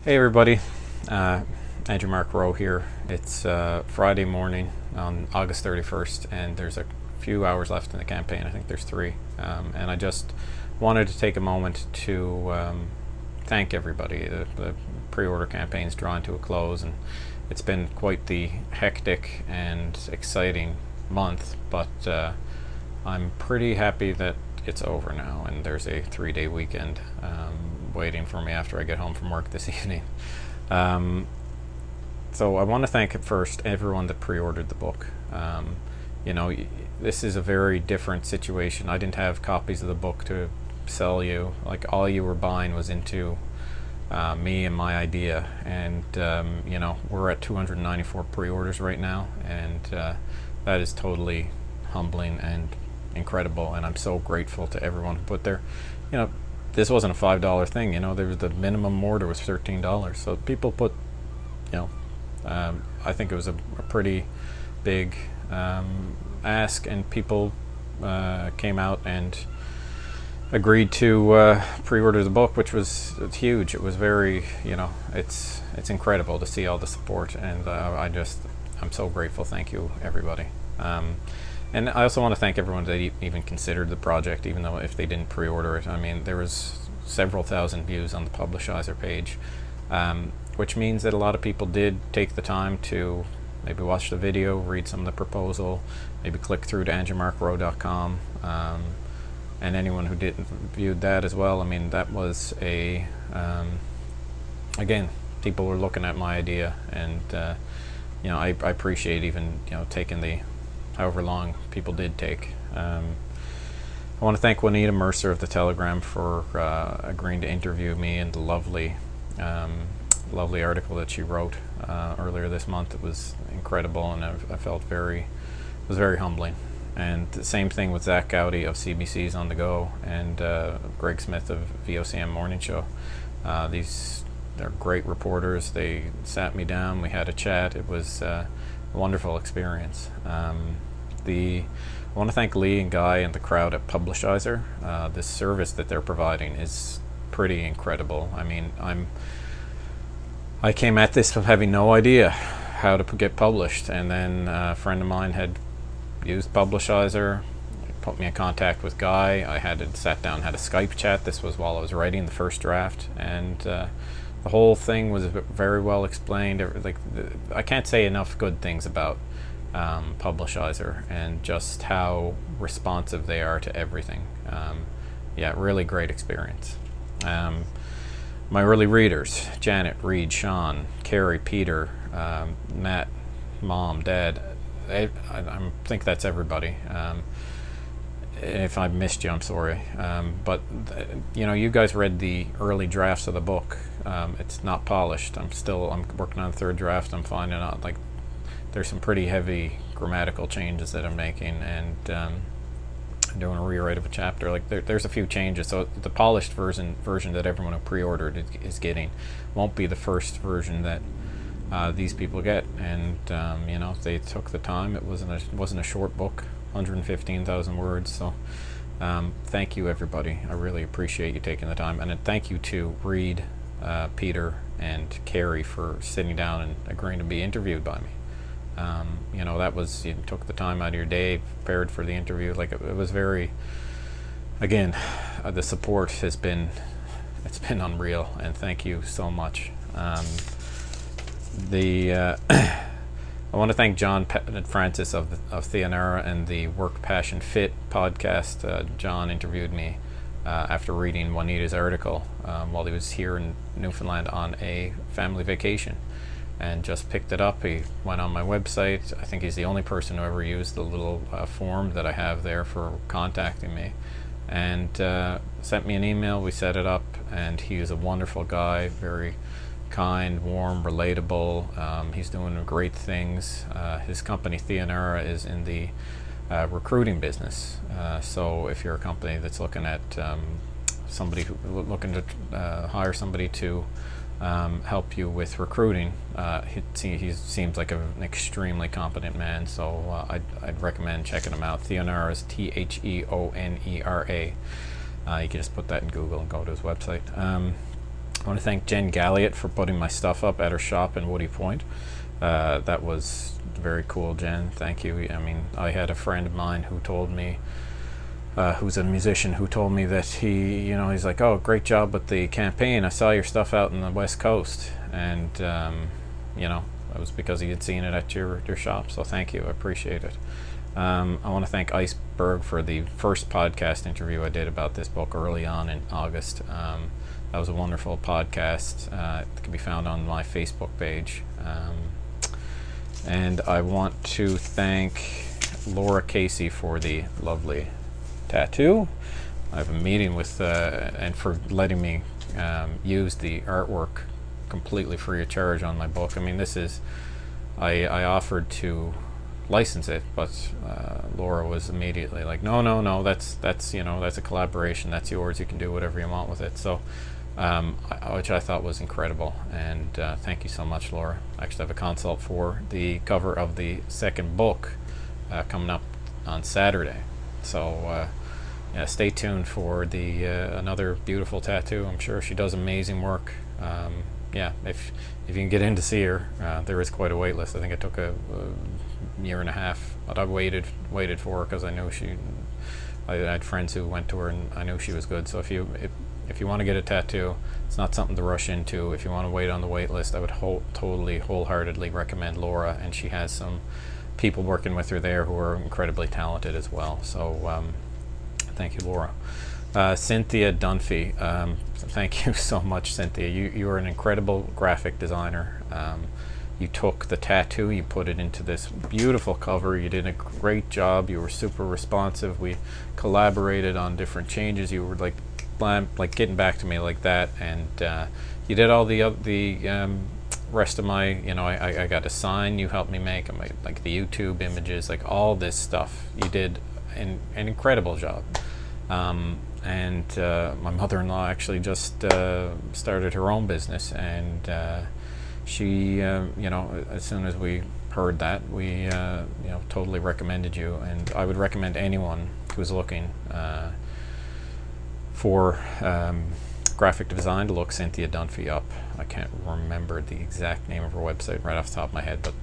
Hey everybody, Andrew Mark Rowe here. It's Friday morning on August 31st, and there's a few hours left in the campaign. I think there's three. And I just wanted to take a moment to thank everybody. The pre-order campaign's drawn to a close, and it's been quite the hectic and exciting month, but I'm pretty happy that it's over now, and there's a 3-day weekend waiting for me after I get home from work this evening. So I want to thank at first everyone that pre-ordered the book. You know, this is a very different situation. I didn't have copies of the book to sell you. Like, all you were buying was into me and my idea, and you know, we're at 294 pre-orders right now, and that is totally humbling and incredible, and I'm so grateful to everyone who put their, you know, this wasn't a $5 thing, you know, there was the minimum order was $13, so people put, you know, I think it was a pretty big ask, and people came out and agreed to pre-order the book, which was huge. It was very, you know, it's incredible to see all the support, and I'm so grateful. Thank you, everybody. And I also want to thank everyone that even considered the project, even though if they didn't pre-order it. I mean, there was several thousand views on the Publishizer page, which means that a lot of people did take the time to maybe watch the video, read some of the proposal, maybe click through to andrewmarkrowe.com, and anyone who didn't viewed that as well. I mean, that was a again, people were looking at my idea, and you know, I appreciate even, you know, taking the however long people did take. I want to thank Juanita Mercer of the Telegram for agreeing to interview me, and the lovely article that she wrote earlier this month. It was incredible, and I felt it was very humbling. And the same thing with Zach Gowdy of CBC's On The Go, and Greg Smith of VOCM Morning Show. They're great reporters. They sat me down, we had a chat. It was a wonderful experience. I want to thank Lee and Guy and the crowd at Publishizer. This service that they're providing is pretty incredible. I mean, I came at this with having no idea how to get published, and then a friend of mine had used Publishizer, put me in contact with Guy. I sat down, had a Skype chat. This was while I was writing the first draft, and the whole thing was very well explained. I can't say enough good things about Publishizer, and just how responsive they are to everything. Yeah, really great experience. My early readers: Janet, Reed, Sean, Carrie, Peter, Matt, Mom, Dad. I think that's everybody. If I missed you, I'm sorry. But you know, you guys read the early drafts of the book. It's not polished. I'm working on the third draft. I'm finding out, like, there's some pretty heavy grammatical changes that I'm making, and doing a rewrite of a chapter. Like, there's a few changes. So the polished version that everyone who pre-ordered is getting won't be the first version that these people get. And you know, they took the time. It wasn't a short book, 115,000 words. So thank you, everybody. I really appreciate you taking the time, and thank you to Reed, Peter, and Carrie for sitting down and agreeing to be interviewed by me. You know, you took the time out of your day, prepared for the interview. Like, it was very, again, the support it's been unreal, and thank you so much. I want to thank John and Francis of Theonera and the Work Passion Fit podcast. John interviewed me after reading Juanita's article while he was here in Newfoundland on a family vacation, and just picked it up. He went on my website. I think he's the only person who ever used the little form that I have there for contacting me, and sent me an email. We set it up, and he is a wonderful guy, very kind, warm, relatable. He's doing great things. His company Theonera is in the recruiting business. So if you're a company that's looking at looking to hire somebody to help you with recruiting, he seems like an extremely competent man, so I'd recommend checking him out. Theonera is Theonera. You can just put that in Google and go to his website. I want to thank Jen Galliot for putting my stuff up at her shop in Woody Point. That was very cool, Jen. Thank you. I mean, I had a friend of mine who told me, who's a musician, who told me that he's like, oh, great job with the campaign. I saw your stuff out in the West Coast. And, that was because he had seen it at your shop. So thank you. I appreciate it. I want to thank Iceberg for the first podcast interview I did about this book early on in August. That was a wonderful podcast. It can be found on my Facebook page. And I want to thank Laura Casey for the lovely tattoo. I have a meeting with, and for letting me use the artwork completely free of charge on my book. I mean, this is, I offered to license it, but Laura was immediately like, no, that's a collaboration, that's yours, you can do whatever you want with it. So which I thought was incredible, and thank you so much, Laura. I actually have a consult for the cover of the second book coming up on Saturday, so yeah, stay tuned for the another beautiful tattoo. I'm sure she does amazing work. Yeah, if you can get in to see her, there is quite a wait list. I think it took a year and a half, but I waited for her because I knew I had friends who went to her, and I knew she was good. So if you want to get a tattoo, it's not something to rush into. If you want to wait on the wait list, I would wholeheartedly recommend Laura, and she has some people working with her there who are incredibly talented as well. So thank you, Laura. Cynthia Dunphy, thank you so much, Cynthia. You are an incredible graphic designer. You took the tattoo, you put it into this beautiful cover. You did a great job. You were super responsive. We collaborated on different changes. You were like getting back to me like that, and you did all the rest of my, I got a sign you helped me make, like the YouTube images, like all this stuff. You did an incredible job. And my mother-in-law actually just started her own business, and she, as soon as we heard that, we, totally recommended you, and I would recommend anyone who's looking for graphic design to look Cynthia Dunphy up. I can't remember the exact name of her website right off the top of my head, but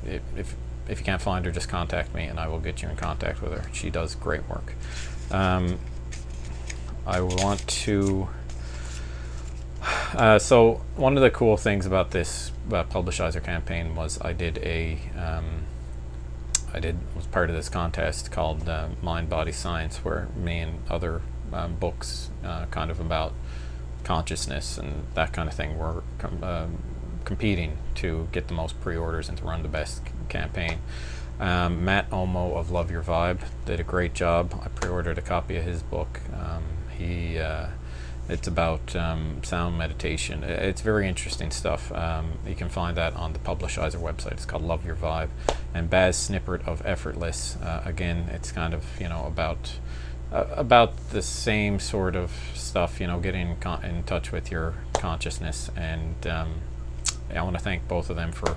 if you can't find her, just contact me and I will get you in contact with her. She does great work. I want to so one of the cool things about this Publishizer campaign was I was part of this contest called Mind Body Science, where me and other books kind of about consciousness and that kind of thing were competing to get the most pre-orders and to run the best campaign. Matt Omo of Love Your Vibe did a great job. I pre-ordered a copy of his book. It's about sound meditation. It's very interesting stuff. You can find that on the Publishizer website. It's called Love Your Vibe. And Baz Snippert of Effortless, again, it's kind of about the same sort of stuff, getting in touch with your consciousness. And I want to thank both of them for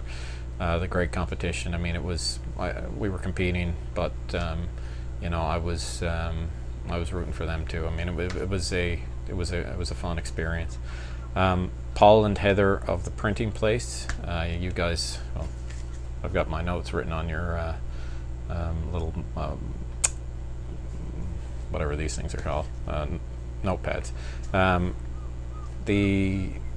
the great competition. I mean, we were competing, but I was rooting for them too. I mean, it was a fun experience. Paul and Heather of the Printing Place, you guys, well, I've got my notes written on your little whatever these things are called, notepads.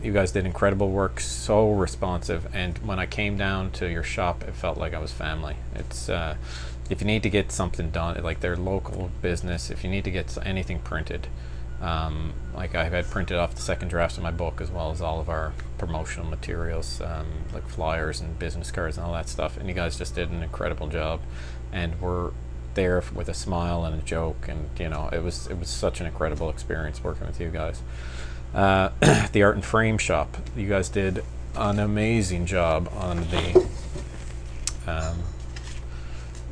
You guys did incredible work, so responsive, and when I came down to your shop, it felt like I was family. It's if you need to get something done, like their local business, if you need to get anything printed, like I had printed off the second drafts of my book, as well as all of our promotional materials, like flyers and business cards and all that stuff, and you guys just did an incredible job, and were there with a smile and a joke, and it was such an incredible experience working with you guys. The Art and Frame Shop, you guys did an amazing job on the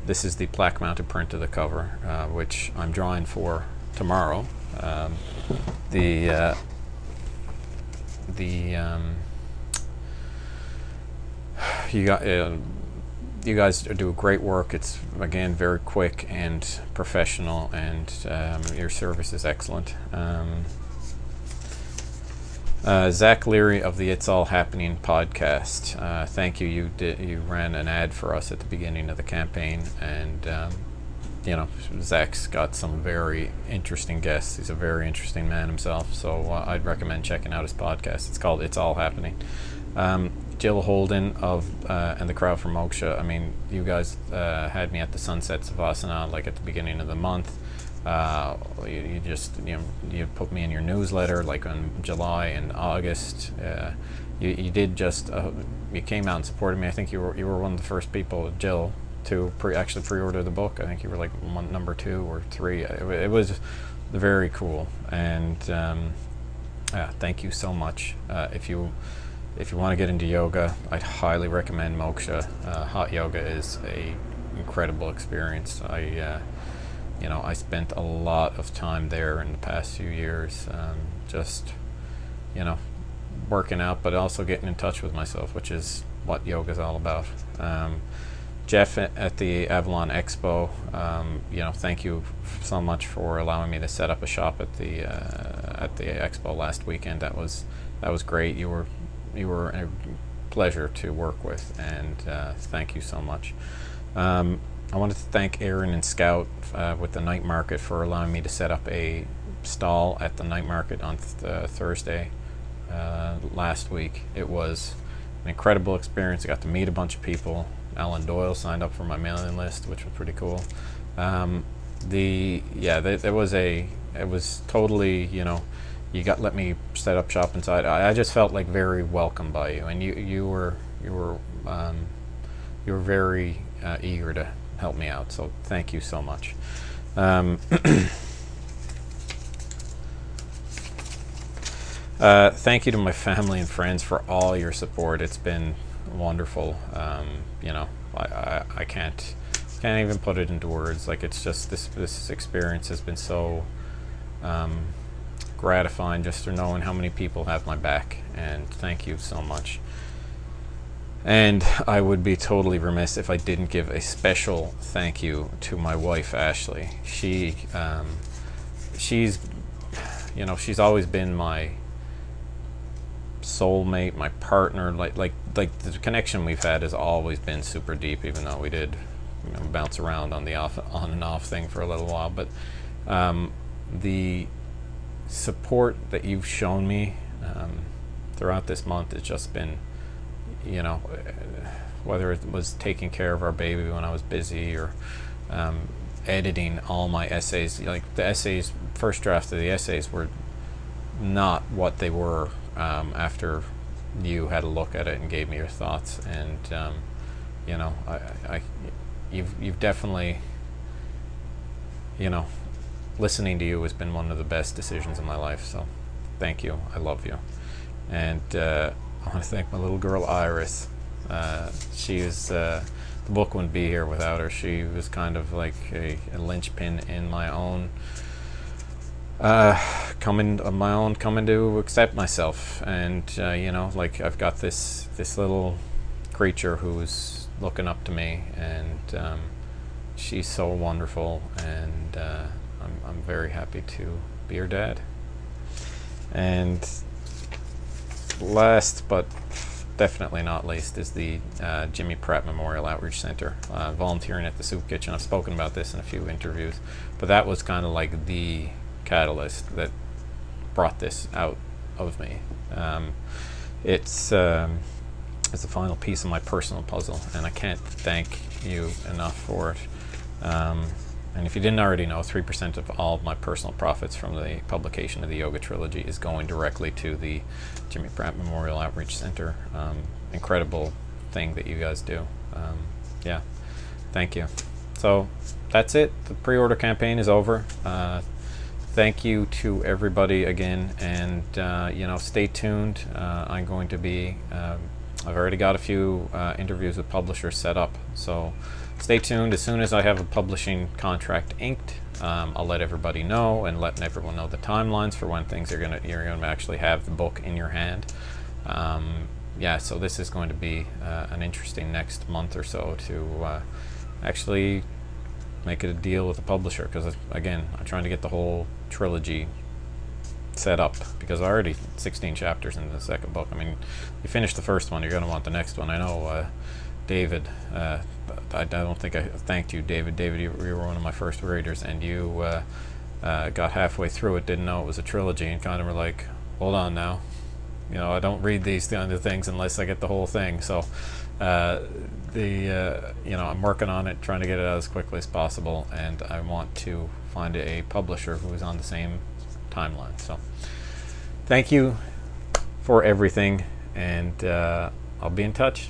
this is the plaque mounted print of the cover, which I'm drawing for tomorrow. You guys do great work. It's again very quick and professional, and your service is excellent. Zach Leary of the It's All Happening podcast. Thank you. You ran an ad for us at the beginning of the campaign, and you know, Zach's got some very interesting guests. He's a very interesting man himself, so I'd recommend checking out his podcast. It's called It's All Happening. Jill Holden and the crowd from Moksha. I mean, you guys had me at the Sunset Savasana like at the beginning of the month. You put me in your newsletter like in July and August. You did just you came out and supported me. I think you were one of the first people, Jill, to actually pre-order the book. I think you were like number 2 or 3. It was very cool, and thank you so much. If you want to get into yoga, I'd highly recommend Moksha. Hot yoga is a incredible experience. I spent a lot of time there in the past few years, just working out, but also getting in touch with myself, which is what yoga is all about. Jeff at the Avalon Expo, thank you so much for allowing me to set up a shop at the expo last weekend. That was great. You were a pleasure to work with, and thank you so much. I wanted to thank Aaron and Scout with the night market for allowing me to set up a stall at the night market on Thursday last week. It was an incredible experience. I got to meet a bunch of people. Alan Doyle signed up for my mailing list, which was pretty cool. It was totally, you let me set up shop inside. I just felt like very welcome by you, and you were very eager to help me out. So thank you so much. Thank you to my family and friends for all your support. It's been wonderful. I can't even put it into words. Like, it's just this experience has been so gratifying, just for knowing how many people have my back, and thank you so much. And I would be totally remiss if I didn't give a special thank you to my wife, Ashley. She's always been my soulmate, my partner. Like the connection we've had has always been super deep, even though we did bounce around on and off thing for a little while. But the support that you've shown me throughout this month has just been, whether it was taking care of our baby when I was busy, or editing all my essays. Like, the essays, first draft of the essays were not what they were after you had a look at it and gave me your thoughts. And you've definitely, listening to you has been one of the best decisions in my life. So thank you. I love you. And I want to thank my little girl Iris. She was the book wouldn't be here without her. She was kind of like a linchpin in my own coming to accept myself. And I've got this little creature who's looking up to me, and she's so wonderful, and I'm very happy to be her dad. And last but definitely not least is the Jimmy Pratt Memorial Outreach Center, volunteering at the soup kitchen. I've spoken about this in a few interviews, but that was kind of like the catalyst that brought this out of me. It's the final piece of my personal puzzle, and I can't thank you enough for it. And if you didn't already know, 3% of all of my personal profits from the publication of the Yoga Trilogy is going directly to the Jimmy Pratt Memorial Outreach Center. Incredible thing that you guys do. Yeah, thank you. So that's it. The pre-order campaign is over. Thank you to everybody again, and stay tuned. I'm going to be I've already got a few interviews with publishers set up, so stay tuned. As soon as I have a publishing contract inked, I'll let everybody know, and letting everyone know the timelines for when you're gonna actually have the book in your hand. So this is going to be an interesting next month or so to actually make it a deal with the publisher, because again, I'm trying to get the whole trilogy set up, because already 16 chapters in the second book. I mean, you finish the first one, you're going to want the next one. I know David, I don't think I thanked you, David. David, you were one of my first readers, and you got halfway through it, didn't know it was a trilogy, and kind of were like, hold on now. You know, I don't read these kind of things unless I get the whole thing. So, you know, I'm working on it, trying to get it out as quickly as possible, and I want to find a publisher who is on the same timeline. So, thank you for everything, and I'll be in touch.